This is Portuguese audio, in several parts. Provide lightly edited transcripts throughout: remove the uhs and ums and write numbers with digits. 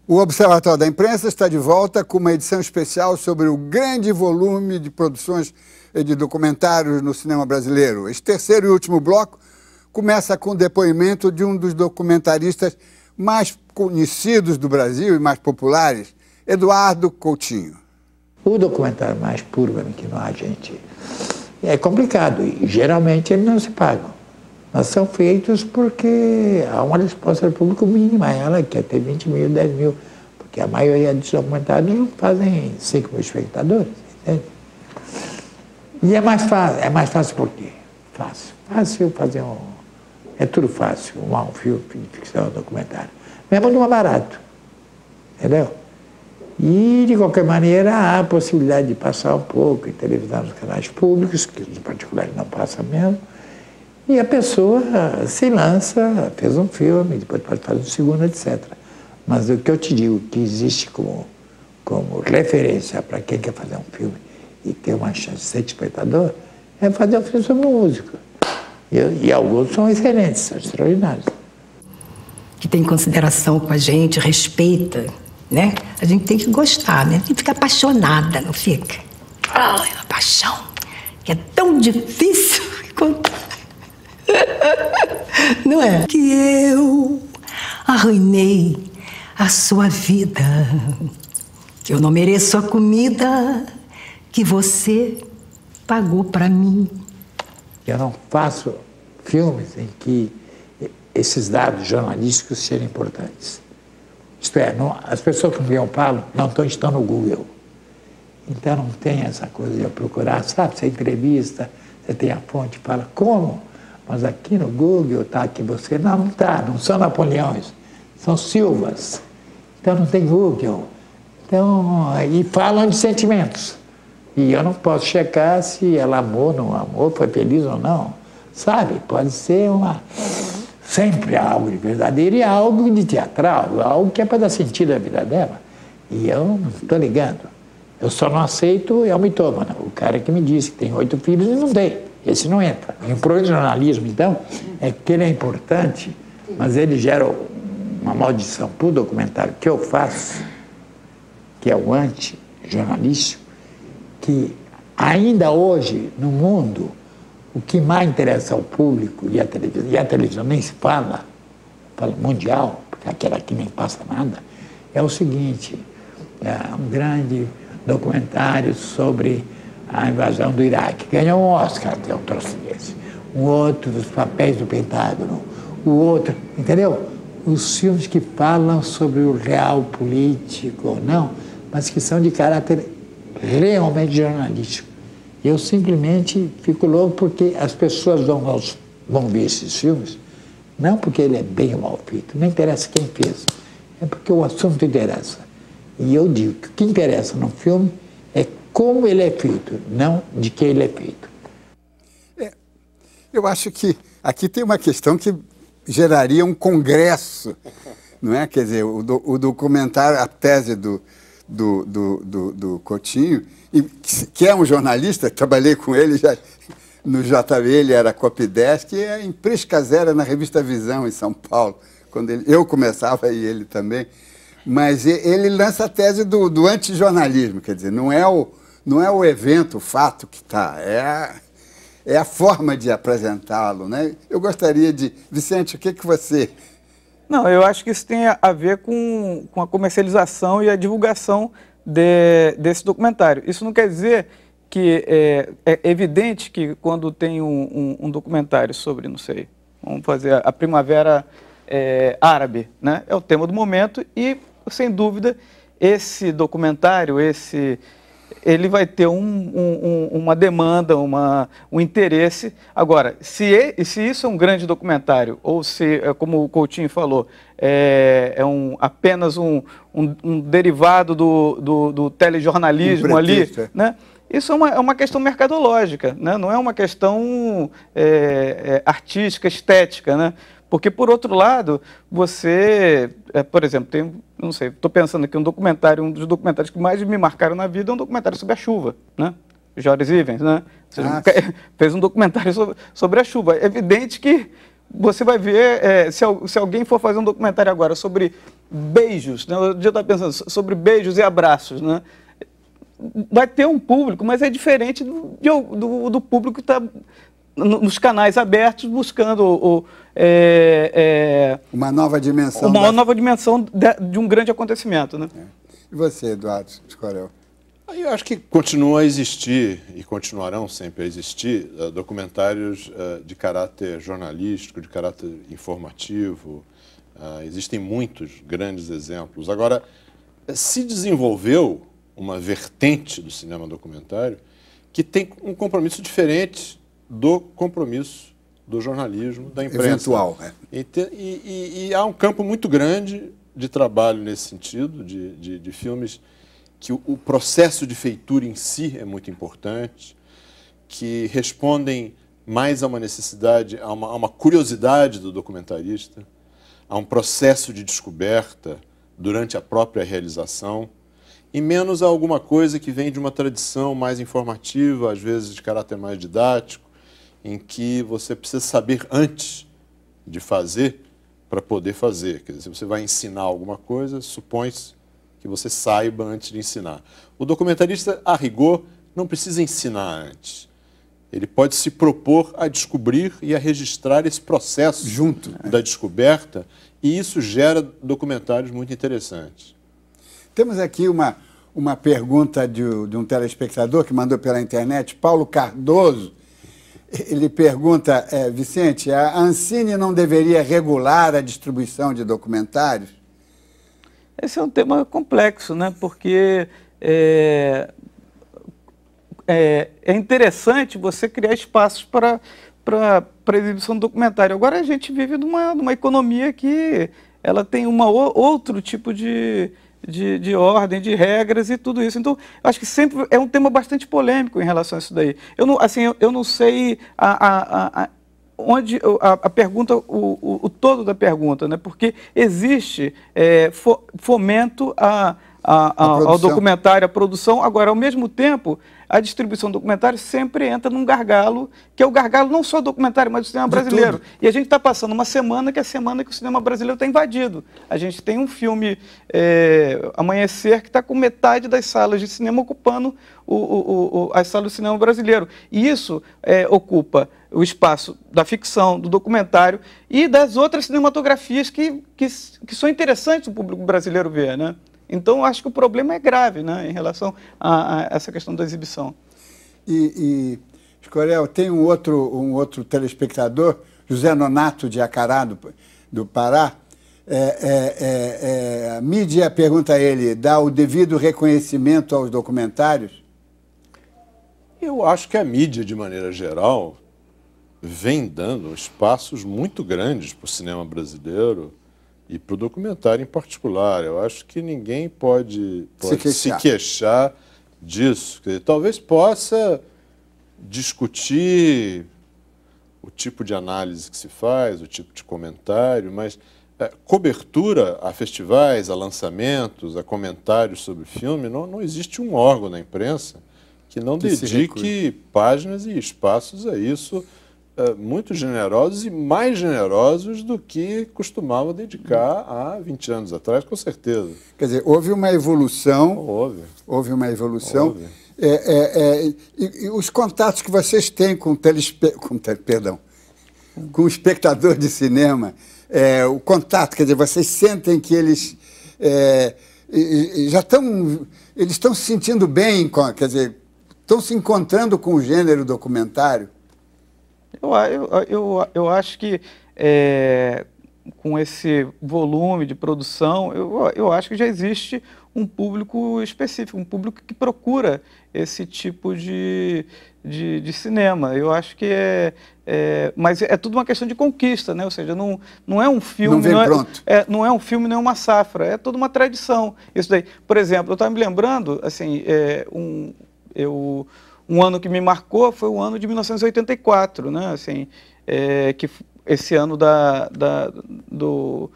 O Observatório da Imprensa está de volta com uma edição especial sobre o grande volume de produções de documentários no cinema brasileiro. Este terceiro e último bloco começa com o depoimento de um dos documentaristas mais conhecidos do Brasil e mais populares, Eduardo Coutinho. O documentário mais puro que não há gente é complicado e geralmente eles não se pagam. Mas são feitos porque há uma resposta do público mínima, ela quer ter 20 mil, 10 mil, porque a maioria dos documentários não fazem 5 mil espectadores, entende? E é mais fácil por quê? Fácil fazer é tudo fácil, um filme de ficção, um documentário. Mas é muito mais barato, entendeu? E, de qualquer maneira, há a possibilidade de passar um pouco em televisão nos canais públicos, que em particular não passa mesmo, e a pessoa se lança, fez um filme, depois pode fazer um segundo, etc. Mas o que eu te digo, que existe como referência para quem quer fazer um filme e ter uma chance de ser espectador, é fazer um filme sobre música. E alguns são excelentes, são extraordinários. Que tem consideração com a gente, respeita, né? A gente tem que gostar, né? Tem que ficar apaixonada, não fica? Ai, a paixão, que é tão difícil contar. Não é? Que eu arruinei a sua vida, que eu não mereço a comida que você pagou pra mim. Eu não faço filmes em que esses dados jornalísticos sejam importantes. Isto é, as pessoas com quem eu falo não estão no Google. Então não tem essa coisa de eu procurar, sabe? Você entrevista, você tem a fonte, fala, como? Mas aqui no Google está aqui você. Não está, não são Napoleões, são Silvas. Então não tem Google. Então, e falam de sentimentos. E eu não posso checar se ela amou, não amou, foi feliz ou não. Sabe? Pode ser sempre algo de verdadeiro e algo de teatral, algo que é para dar sentido à vida dela. E eu não estou ligando. Eu só não aceito é o mitômano. O cara que me disse que tem 8 filhos e não tem. Esse não entra. E o problema de jornalismo, então, é que ele é importante, mas ele gera uma maldição para o documentário que eu faço, que é o anti-jornalístico, que ainda hoje, no mundo, o que mais interessa ao público, e a televisão nem se fala mundial, porque aquela aqui nem passa nada, é o seguinte, é um grande documentário sobre a invasão do Iraque. Ganhou um Oscar, tem um troço desse. Um outro dos papéis do Pentágono. O outro, entendeu? Os filmes que falam sobre o real político ou não, mas que são de caráter realmente jornalístico. Eu simplesmente fico louco porque as pessoas vão ver esses filmes, não porque ele é bem ou mal feito, não interessa quem fez, é porque o assunto interessa. E eu digo que o que interessa no filme é como ele é feito, não de quem ele é feito. Eu acho que aqui tem uma questão que geraria um congresso, não é? Quer dizer, o documentário, a tese do Coutinho, que é um jornalista, trabalhei com ele já no JB, ele era copydesk, e em Prisca Zero, na revista Visão, em São Paulo, quando eu começava e ele também. Mas ele lança a tese do antijornalismo, quer dizer, não é o evento, o fato que está, é a forma de apresentá-lo, né? Eu gostaria de... Vicente, o que você... Não, eu acho que isso tem a ver com a comercialização e a divulgação desse documentário. Isso não quer dizer que é evidente que quando tem um documentário sobre, não sei, vamos fazer a Primavera Árabe, né? É o tema do momento e, sem dúvida, esse documentário, ele vai ter uma demanda, um interesse. Agora, se isso é um grande documentário, ou se, como o Coutinho falou, apenas um derivado do telejornalismo ali, né? Isso é uma questão mercadológica, né? Não é uma questão artística, estética, né? Porque, por outro lado, você, por exemplo, não sei, estou pensando aqui um dos documentários que mais me marcaram na vida é um documentário sobre a chuva, né? Joris Ivens, né? Fez um documentário sobre a chuva. É evidente que você vai ver, se alguém for fazer um documentário agora sobre beijos, né? Eu já estava pensando sobre beijos e abraços, né? Vai ter um público, mas é diferente do público que está nos canais abertos buscando uma nova dimensão. Uma nova dimensão de um grande acontecimento, né? E você, Eduardo Escorel? Eu acho que continua a existir e continuarão sempre a existir documentários de caráter jornalístico, de caráter informativo. Existem muitos grandes exemplos. Agora, se desenvolveu uma vertente do cinema documentário que tem um compromisso diferente do compromisso do jornalismo, da imprensa. Eventual, né? E há um campo muito grande de trabalho nesse sentido, de filmes que o processo de feitura em si é muito importante, que respondem mais a uma necessidade, a uma curiosidade do documentarista, a um processo de descoberta durante a própria realização, e menos a alguma coisa que vem de uma tradição mais informativa, às vezes de caráter mais didático, em que você precisa saber antes de fazer para poder fazer. Quer dizer, se você vai ensinar alguma coisa, supõe-se que você saiba antes de ensinar. O documentarista, a rigor, não precisa ensinar antes. Ele pode se propor a descobrir e a registrar esse processo junto da descoberta, e isso gera documentários muito interessantes. Temos aqui uma pergunta de um telespectador que mandou pela internet, Paulo Cardoso. Ele pergunta, Vicente, a Ancine não deveria regular a distribuição de documentários? Esse é um tema complexo, né? Porque é interessante você criar espaços para exibição do documentário. Agora a gente vive numa economia que ela tem outro tipo de ordem, de regras e tudo isso. Então, acho que sempre é um tema bastante polêmico em relação a isso daí. Eu não sei onde a pergunta, o todo da pergunta, né? Porque existe fomento ao documentário, à produção. Agora, ao mesmo tempo, a distribuição do documentário sempre entra num gargalo, que é o gargalo não só do documentário, mas do cinema brasileiro. E a gente está passando uma semana que é a semana que o cinema brasileiro está invadido. A gente tem um filme, Amanhecer, que está com metade das salas de cinema ocupando as salas do cinema brasileiro. E isso ocupa o espaço da ficção, do documentário e das outras cinematografias que são interessantes o público brasileiro ver, né? Então, acho que o problema é grave, né, em relação a essa questão da exibição. Escorel, tem um outro telespectador, José Nonato de Acará, do Pará. A mídia, pergunta a ele, dá o devido reconhecimento aos documentários? Eu acho que a mídia, de maneira geral, vem dando espaços muito grandes para o cinema brasileiro e para o documentário em particular. Eu acho que ninguém pode se queixar disso. Quer dizer, talvez possa discutir o tipo de análise que se faz, o tipo de comentário, mas cobertura a festivais, a lançamentos, a comentários sobre filme, não existe um órgão na imprensa que não dedique páginas e espaços a isso, muito generosos e mais generosos do que costumava dedicar há 20 anos atrás, com certeza. Quer dizer, houve uma evolução. Houve uma evolução. E os contatos que vocês têm com o espectador de cinema, o contato, quer dizer, vocês sentem que eles já estão se sentindo bem, quer dizer, estão se encontrando com o gênero documentário? Eu acho que com esse volume de produção, eu acho que já existe um público específico, um público que procura esse tipo de cinema. Eu acho que mas é tudo uma questão de conquista, né? Ou seja, não é um filme, não vem pronto. Não é um filme, não é uma safra, é toda uma tradição. Isso daí, por exemplo, eu estava me lembrando, assim, um ano que me marcou foi o ano de 1984, né? Assim, que esse ano do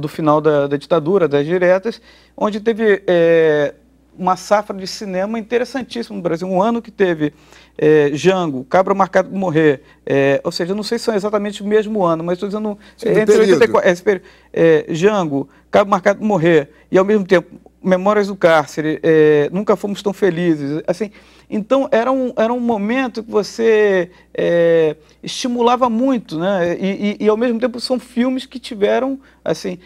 final da ditadura, das diretas, onde teve uma safra de cinema interessantíssima no Brasil. Um ano que teve Django, Cabra Marcado por Morrer, ou seja, eu não sei se são exatamente o mesmo ano, mas estou dizendo entre 84, Django, Cabra Marcado por Morrer, e ao mesmo tempo Memórias do Cárcere, Nunca Fomos Tão Felizes, assim. Então, era um momento que você estimulava muito, né? E, ao mesmo tempo, são filmes que tiveram, assim,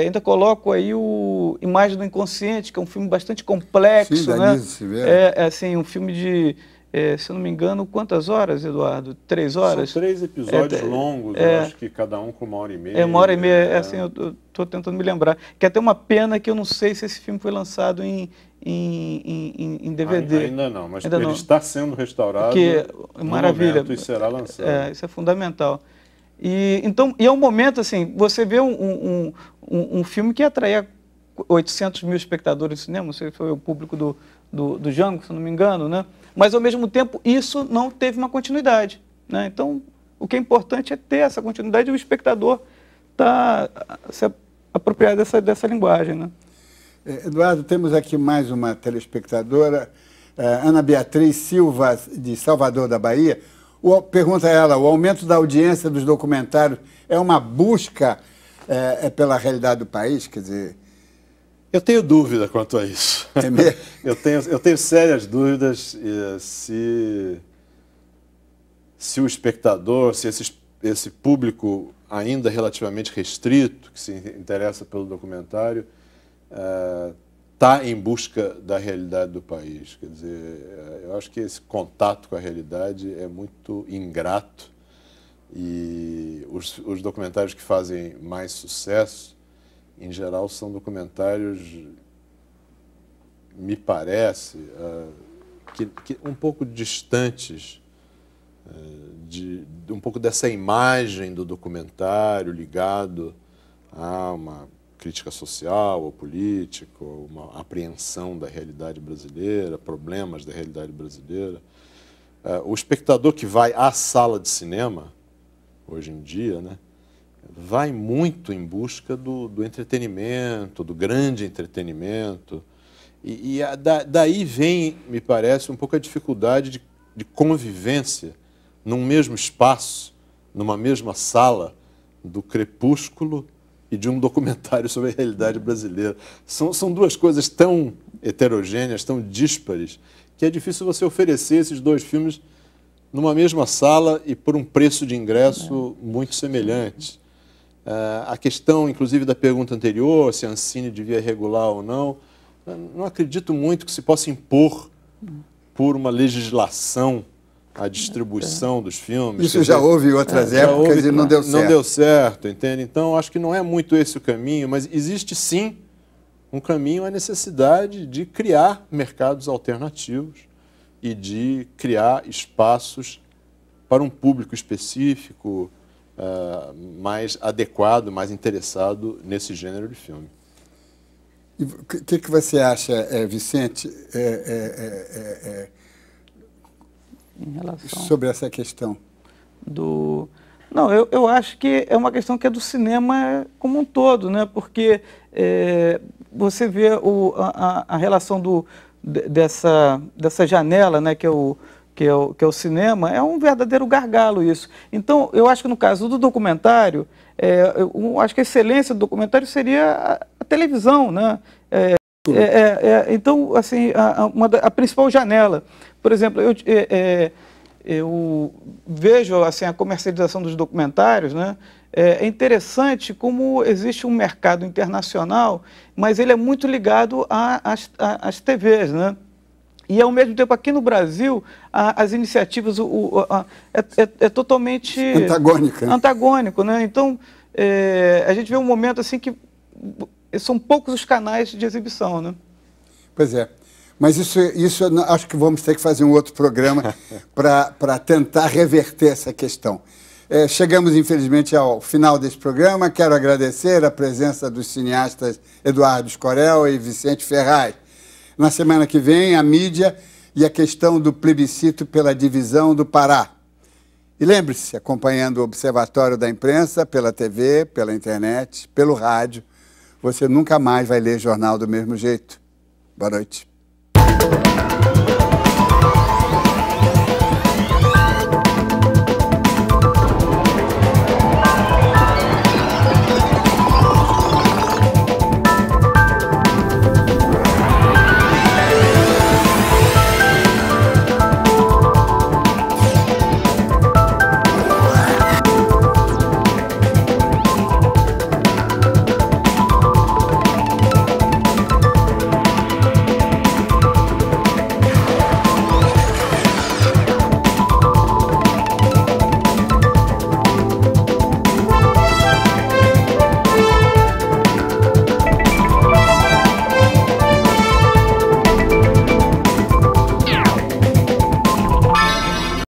ainda coloco aí o Imagem do Inconsciente, que é um filme bastante complexo, sim, né? Assim, um filme de, se eu não me engano, quantas horas, Eduardo? 3 horas? São 3 episódios longos, eu acho que cada um com 1h30. 1h30, assim, eu estou tentando me lembrar. Que é até uma pena que eu não sei se esse filme foi lançado em DVD. Ainda não, mas ele está sendo restaurado maravilha. E será lançado. Isso é fundamental. E é um momento, assim, você vê um filme que atraía 800 mil espectadores no cinema, não sei se foi o público do Django, se não me engano, né? Mas, ao mesmo tempo, isso não teve uma continuidade, né? Então, o que é importante é ter essa continuidade e o espectador se apropriar dessa linguagem, né? Eduardo, temos aqui mais uma telespectadora, Ana Beatriz Silva, de Salvador da Bahia. Pergunta a ela, o aumento da audiência dos documentários é uma busca pela realidade do país? Quer dizer... Eu tenho dúvida quanto a isso. É mesmo? eu tenho sérias dúvidas se o espectador, se esse público ainda relativamente restrito, que se interessa pelo documentário, está em busca da realidade do país. Quer dizer, eu acho que esse contato com a realidade é muito ingrato e os documentários que fazem mais sucesso, em geral, são documentários, me parece, que um pouco distantes de um pouco dessa imagem do documentário ligado a uma crítica social ou política, ou uma apreensão da realidade brasileira, problemas da realidade brasileira. O espectador que vai à sala de cinema, hoje em dia, né, vai muito em busca do entretenimento, do grande entretenimento. Daí vem, me parece, um pouco a dificuldade de convivência num mesmo espaço, numa mesma sala, do Crepúsculo e de um documentário sobre a realidade brasileira. São duas coisas tão heterogêneas, tão díspares, que é difícil você oferecer esses dois filmes numa mesma sala e por um preço de ingresso muito semelhante. A questão, inclusive, da pergunta anterior, se a Ancine devia regular ou não acredito muito que se possa impor por uma legislação a distribuição dos filmes. Isso já houve em outras épocas e não deu certo. Não deu certo, entende? Então, acho que não é muito esse o caminho, mas existe sim um caminho, a necessidade de criar mercados alternativos e de criar espaços para um público específico, mais adequado, mais interessado nesse gênero de filme. E o que você acha, Vicente, em relação sobre essa questão? Não, eu acho que é uma questão que é do cinema como um todo, né? Porque você vê a relação dessa janela, né? que é o cinema, é um verdadeiro gargalo isso. Então, eu acho que no caso do documentário, eu acho que a excelência do documentário seria a televisão, né? Então, assim, a principal janela. Por exemplo, eu vejo assim, a comercialização dos documentários, né? É interessante como existe um mercado internacional, mas ele é muito ligado às TVs, né? E, ao mesmo tempo, aqui no Brasil, as iniciativas é totalmente... Antagônico, né? Então, a gente vê um momento assim que são poucos os canais de exibição, né? Pois é. Mas isso acho que vamos ter que fazer um outro programa para tentar reverter essa questão. Chegamos, infelizmente, ao final desse programa. Quero agradecer a presença dos cineastas Eduardo Escorel e Vicente Ferraz. Na semana que vem, a mídia e a questão do plebiscito pela divisão do Pará. E lembre-se, acompanhando o Observatório da Imprensa, pela TV, pela internet, pelo rádio, você nunca mais vai ler jornal do mesmo jeito. Boa noite.